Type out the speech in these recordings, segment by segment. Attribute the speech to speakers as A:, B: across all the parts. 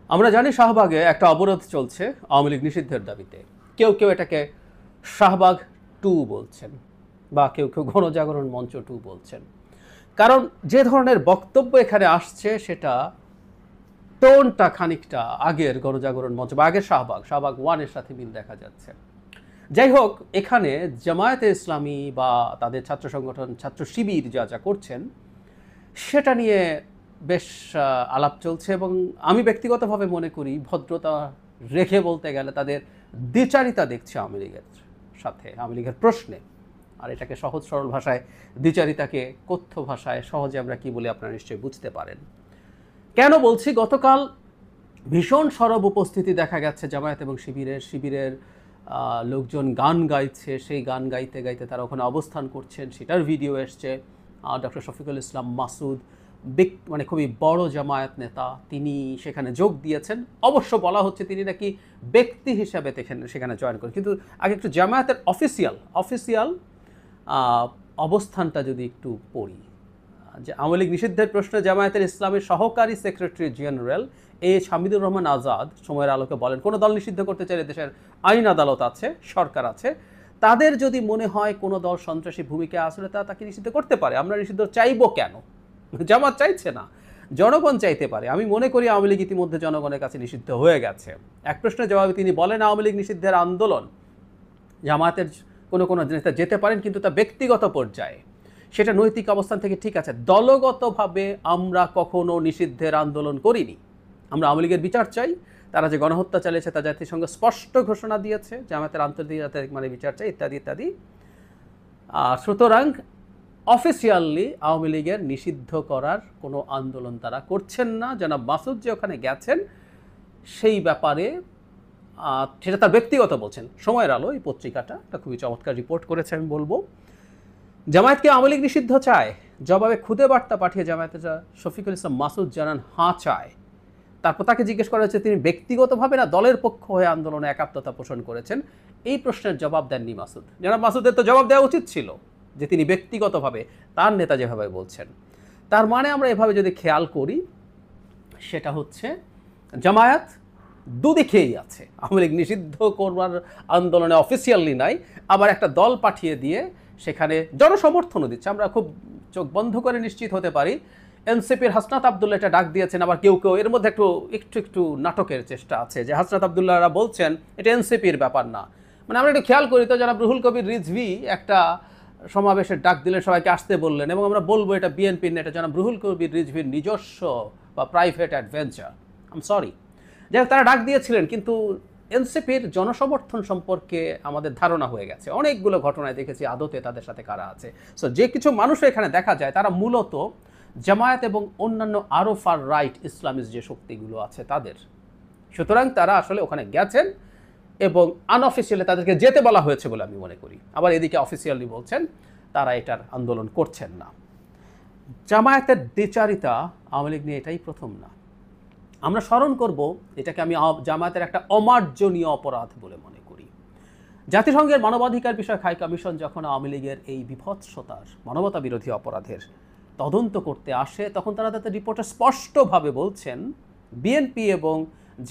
A: আমরা জানি শাহবাগে একটা অবরোধ চলছে আওয়ামী লীগ নিষিদ্ধের দাবিতে। কেউ কেউ এটাকে শাহবাগ 2 বলছেন বা কেউ কেউ গণজাগরণ মঞ্চ 2 বলছেন। কারণ যে ধরনের বক্তব্য এখানে আসছে সেটা টোনটা খানিকটা আগের গণজাগরণ মঞ্চ বা আগের শাহবাগ 1 এর সাথে মিল দেখা যাচ্ছে। যাই হোক, এখানে জামায়াতে ইসলামী বা তাদের ছাত্র সংগঠন ছাত্র শিবির যা যা করছেন সেটা নিয়ে বেশ আলাপ চলছে এবং আমি ব্যক্তিগতভাবে মনে করি ভদ্রতা রেখে বলতে গেলে তাদের দ্বিচারিতা দেখছে আওয়ামী লীগের সাথে, আওয়ামী লীগের প্রশ্নে। আর এটাকে সহজ সরল ভাষায়, দ্বিচারিতাকে কথ্য ভাষায় সহজে আমরা কি বলি আপনারা নিশ্চয়ই বুঝতে পারেন। কেন বলছি, গতকাল ভীষণ সরব উপস্থিতি দেখা গেছে জামায়াত এবং শিবিরের লোকজন গান গাইছে, সেই গান গাইতে গাইতে তারা ওখানে অবস্থান করছেন, সেটার ভিডিও এসছে। ডক্টর শফিকুল ইসলাম মাসুদ মানে খুবই বড় জামায়াত নেতা, তিনি সেখানে যোগ দিয়েছেন। অবশ্য বলা হচ্ছে তিনি নাকি ব্যক্তি হিসাবে সেখানে জয়েন করেন। কিন্তু আগে একটু জামায়াতের অফিসিয়াল অবস্থানটা যদি একটু পড়ি, যে আওয়ামী লীগ নিষিদ্ধের প্রশ্নে জামায়াতের ইসলামের সহকারী সেক্রেটারি জেনারেল হামিদুর রহমান আজাদ সময়ের আলোকে বলেন, কোনো দল নিষিদ্ধ করতে চাইলে দেশের আইন আদালত আছে, সরকার আছে, তাদের যদি মনে হয় কোনো দল সন্ত্রাসী ভূমিকা আসলে তাকে নিষিদ্ধ করতে পারে। আমরা নিষিদ্ধ চাইবো কেন? জামাত চাইছে না, জনগণ চাইতে পারে। আমি মনে করি আওয়ামী লীগ ইতিমধ্যে জনগণের কাছে নিষিদ্ধ হয়ে গেছে। এক প্রশ্নের জবাবে তিনি বলেন, আওয়ামী লীগ নিষিদ্ধের আন্দোলন জামায়াতের কোনো নেতা যেতে পারেন, কিন্তু তা ব্যক্তিগত পর্যায়ে, সেটা নৈতিক অবস্থান থেকে ঠিক আছে। দলগতভাবে আমরা কখনো নিষিদ্ধের আন্দোলন করিনি। আমরা আওয়ামী লীগের বিচার চাই, তারা যে গণহত্যা চালিয়েছে তা জাতিসংঘ স্পষ্ট ঘোষণা দিয়েছে, জামায়াতের আন্তর্জাতিক মানে বিচার চাই, ইত্যাদি ইত্যাদি। সুতরাং অফিসিয়ালি আওয়ামী লীগের নিষিদ্ধ করার কোনো আন্দোলন তারা করছেন না। জনাব মাসুদ যে ওখানে গেছেন সেই ব্যাপারে সেটা তার ব্যক্তিগত বলছেন। সময়ের আলো এই পত্রিকাটা একটা খুবই চমৎকার রিপোর্ট করেছে, আমি বলবো। জামায়াতকে আওয়ামী লীগ নিষিদ্ধ চায়, জবাবে খুদে বার্তা পাঠিয়ে জামায়াতের শফিকুল ইসলাম মাসুদ জানান হাঁ চায়। তারপর তাকে জিজ্ঞেস করা হচ্ছে তিনি ব্যক্তিগতভাবে না দলের পক্ষ হয়ে আন্দোলনে একাত্মতা পোষণ করেছেন। এই প্রশ্নের জবাব দেননি মাসুদ। জনাব মাসুদের তো জবাব দেওয়া উচিত ছিল যে তিনি ব্যক্তিগতভাবে, তার নেতা যেভাবে বলছেন। তার মানে আমরা এভাবে যদি খেয়াল করি, সেটা হচ্ছে জামায়াত দুদিকেই আছে। আওয়ামী লীগ নিষিদ্ধ করবার আন্দোলনে অফিসিয়ালি নাই, আবার একটা দল পাঠিয়ে দিয়ে সেখানে জনসমর্থনও দিচ্ছে। আমরা খুব চোখ বন্ধ করে নিশ্চিত হতে পারি এনসিপির হাসনাত আবদুল্লাহ এটা ডাক দিয়েছেন, আবার কেউ কেউ এর মধ্যে একটু নাটকের চেষ্টা আছে, যে হাসনাত আবদুল্লাহরা বলছেন এটা এনসিপির ব্যাপার না। মানে আমরা একটু খেয়াল করি তো, জনাব রুহুল কবির রিজভী একটা সমাবেশের ডাক দিলেন, সবাইকে আসতে বললেন, এবং আমরা বলবো এটা বিএনপির না, এটা জনাব রুহুল কবির রিজভীর নিজস্ব বা প্রাইভেট অ্যাডভেঞ্চার। আম সরি, যাই হোক তারা ডাক দিয়েছিলেন। কিন্তু এনসিপির জনসমর্থন সম্পর্কে আমাদের ধারণা হয়ে গেছে, অনেকগুলো ঘটনায় দেখেছি আদতে তাদের সাথে কারা আছে। সো যে কিছু মানুষ এখানে দেখা যায় তারা মূলত জামায়াত এবং অন্যান্য আরও ফার রাইট ইসলামিস্ট যে শক্তিগুলো আছে তাদের। সুতরাং তারা আসলে ওখানে গেছেন এবং আনঅফিসিয়ালি তাদেরকে যেতে বলা হয়েছে বলে আমি মনে করি। আবার এদিকে অফিসিয়ালি বলছেন তারা এটার আন্দোলন করছেন না। জামায়াতের দ্বিচারিতা আওয়ামী লীগ নিয়ে এটাই প্রথম না। আমরা স্মরণ করব, এটাকে আমি জামায়াতের একটা অমার্জনীয় অপরাধ বলে মনে করি। জাতিসংঘের মানবাধিকার বিষয়ক হাই কমিশন যখন আওয়ামী লীগের এই বিভৎসতার, মানবতা বিরোধী অপরাধের তদন্ত করতে আসে, তখন তারা তাদের রিপোর্টে স্পষ্টভাবে বলছেন বিএনপি এবং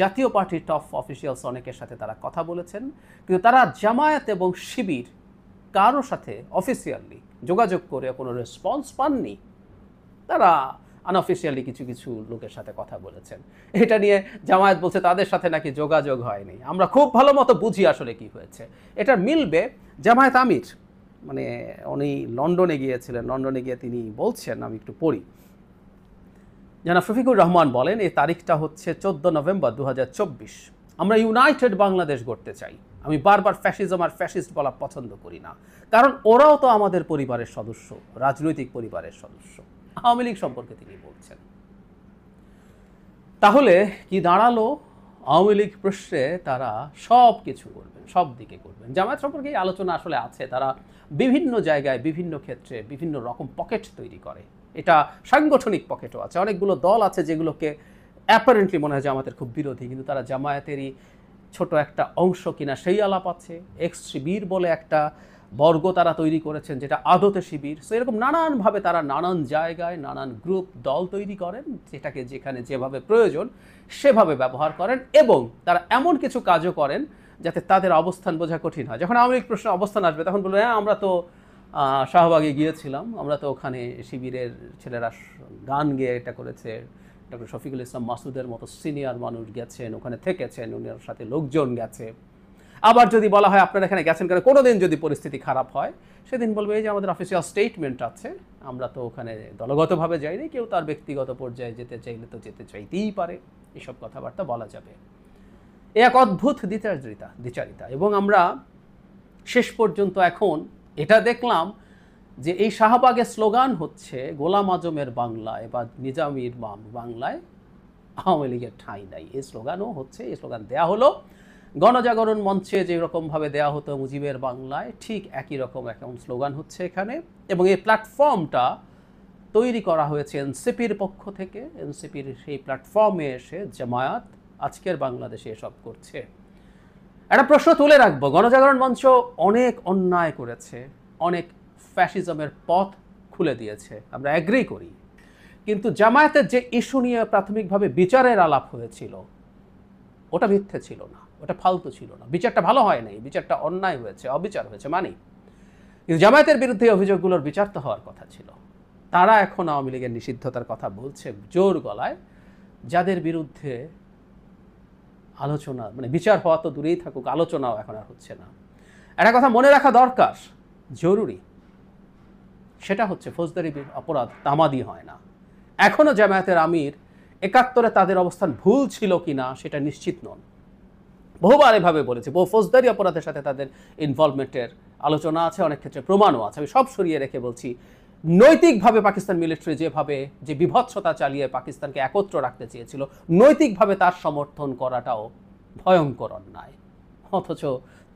A: জাতীয় পার্টির টপ অফিসিয়ালস অনেকের সাথে তারা কথা বলেছেন, কিন্তু তারা জামায়াত এবং শিবির কারোর সাথে অফিসিয়ালি যোগাযোগ করে কোনো রেসপন্স পাননি। তারা আনঅফিসিয়ালি কিছু লোকের সাথে কথা বলেছেন। এটা নিয়ে জামায়াত বলছে তাদের সাথে নাকি যোগাযোগ হয়নি। আমরা খুব ভালো মতো বুঝি আসলে কি হয়েছে। এটা মিলবে জামায়াত আমির, মানে উনি লন্ডনে গিয়েছিলেন, লন্ডনে গিয়ে তিনি বলছেন, আমি একটু পড়ি। জনাব শফিকুর রহমান বলেন, এই তারিখটা হচ্ছে 14 নভেম্বর 2024। আমরা ইউনাইটেড বাংলাদেশ গড়তে চাই। আমি বারবার ফ্যাসিজম আর ফ্যাসিস্ট বলা পছন্দ করি না, কারণ ওরাও তো আমাদের পরিবারের সদস্য, রাজনৈতিক পরিবারের সদস্য। আওয়ামী লীগ সম্পর্কে তিনি বলছেন। তাহলে কি দাঁড়ালো? আওয়ামী লীগ প্রশ্নে তারা সব কিছু করবেন, সব দিকে করবেন। জামায়াত সম্পর্কে এই আলোচনা আসলে আছে, তারা বিভিন্ন জায়গায় বিভিন্ন ক্ষেত্রে বিভিন্ন রকম পকেট তৈরি করে। এটা সাংগঠনিক পকেটও আছে, অনেকগুলো দল আছে যেগুলোকে অ্যাপারেন্টলি মনে হয় জামায়াতের খুব বিরোধী, কিন্তু তারা জামায়াতেরই ছোট একটা অংশ কিনা সেই আলাপ আছে। এক্স শিবির বলে একটা বর্গ তারা তৈরি করেছেন যেটা আদতে শিবির। সো এরকম নানানভাবে তারা নানান জায়গায় নানান গ্রুপ দল তৈরি করেন, যেটাকে যেখানে যেভাবে প্রয়োজন সেভাবে ব্যবহার করেন, এবং তারা এমন কিছু কাজও করেন যাতে তাদের অবস্থান বোঝা কঠিন হয়। যখন আওয়ামী লীগ প্রশ্নে অবস্থান আসবে তখন বলবে, হ্যাঁ আমরা তো শাহবাগে গিয়েছিলাম, আমরা তো ওখানে শিবিরের ছেলেরা গান গেয়ে এটা করেছে, ডক্টর শফিকুল ইসলাম মাসুদের মতো সিনিয়র মানুষ গেছেন, ওখানে থেকেছেন, ওনার সাথে লোকজন গেছে। আবার যদি বলা হয় আপনারা এখানে গেছেন কেন, কোনো দিন যদি পরিস্থিতি খারাপ হয় সেদিন বলবে এই যে আমাদের অফিসিয়াল স্টেটমেন্ট আছে, আমরা তো ওখানে দলগতভাবে যাইনি, কেউ তার ব্যক্তিগত পর্যায়ে যেতে চাইলে তো যেতে চাইতেই পারে, এসব কথাবার্তা বলা যাবে। এ এক অদ্ভুত দ্বিচারিতা। এবং আমরা শেষ পর্যন্ত এখন এটা দেখলাম যে এই শাহবাগের স্লোগান হচ্ছে গোলাম আজমের বাংলায় বা নিজামীর বাংলায় আওয়ামী লীগের ঠাঁই নাই। এই স্লোগানও হচ্ছে, এই স্লোগান দেয়া হলো গণজাগরণ মঞ্চে যে রকমভাবে দেয়া হতো মুজিবের বাংলায়, ঠিক একই রকম এখন স্লোগান হচ্ছে এখানে। এবং এই প্ল্যাটফর্মটা তৈরি করা হয়েছে এনসিপির পক্ষ থেকে। এনসিপির সেই প্ল্যাটফর্মে এসে জামায়াত আজকের বাংলাদেশে এসব করছে। একটা প্রশ্ন তুলে রাখবো, গণজাগরণ মঞ্চ অনেক অন্যায় করেছে, অনেক ফ্যাসিজমের পথ খুলে দিয়েছে, আমরা এগ্রি করি। কিন্তু জামায়াতের যে ইস্যু নিয়ে প্রাথমিকভাবে বিচারের আলাপ হয়েছিল ওটা মিথ্যে ছিল না, ওটা ফালতু ছিল না। বিচারটা ভালো হয় নাই, বিচারটা অন্যায় হয়েছে, অবিচার হয়েছে মানি। কিন্তু জামায়াতের বিরুদ্ধে অভিযোগগুলোর বিচার তো হওয়ার কথা ছিল। তারা এখন আওয়ামী লীগের নিষিদ্ধতার কথা বলছে জোর গলায়, যাদের বিরুদ্ধে আলোচনা মানে বিচার হওয়া তো দূরেই থাকুক, আলোচনাও এখন আর হচ্ছে না। একটা কথা মনে রাখা দরকার, জরুরি, সেটা হচ্ছে ফৌজদারি অপরাধ তামাদি হয় না। এখনও জামায়াতের আমির ৭১ তাদের অবস্থান ভুল ছিল কিনা সেটা নিশ্চিত নন। বহুবার এভাবে বলেছে, বহু ফৌজদারি অপরাধের সাথে তাদের ইনভলভমেন্টের আলোচনা আছে, অনেক ক্ষেত্রে প্রমাণও আছে। আমি সব সরিয়ে রেখে বলছি, নৈতিকভাবে পাকিস্তান মিলিটারি যেভাবে যে বিভৎসতা চালিয়ে পাকিস্তানকে একত্র রাখতে চেয়েছিল, নৈতিকভাবে তার সমর্থন করাটাও ভয়ঙ্কর অন্যায়। অথচ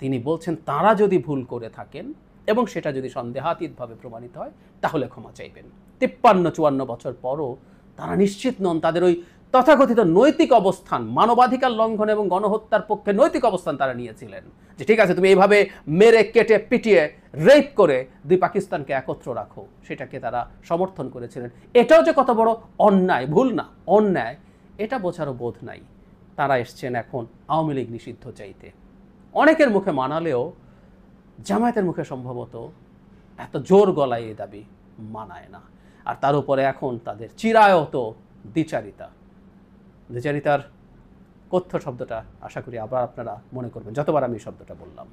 A: তিনি বলছেন তারা যদি ভুল করে থাকেন এবং সেটা যদি সন্দেহাতীতভাবে প্রমাণিত হয় তাহলে ক্ষমা চাইবেন। ৫৩-৫৪ বছর পরও তারা নিশ্চিত নন তাদের ওই তথাকথিত নৈতিক অবস্থান, মানবাধিকার লঙ্ঘন এবং গণহত্যার পক্ষে নৈতিক অবস্থান তারা নিয়েছিলেন, যে ঠিক আছে তুমি এইভাবে মেরে কেটে পিটিয়ে রেপ করে দুই পাকিস্তানকে একত্র রাখো, সেটাকে তারা সমর্থন করেছিলেন। এটাও যে কত বড় অন্যায়, ভুল না অন্যায়, এটা বোঝারও বোধ নাই। তারা এসছেন এখন আওয়ামী লীগ নিষিদ্ধ চাইতে। অনেকের মুখে মানালেও জামায়াতের মুখে সম্ভবত এত জোর গলায় এই দাবি মানায় না। আর তার উপরে এখন তাদের চিরায়ত দ্বিচারিতার কথ্য শব্দটা আশা করি আবার আপনারা মনে করবেন যতবার আমি এই শব্দটা বললাম।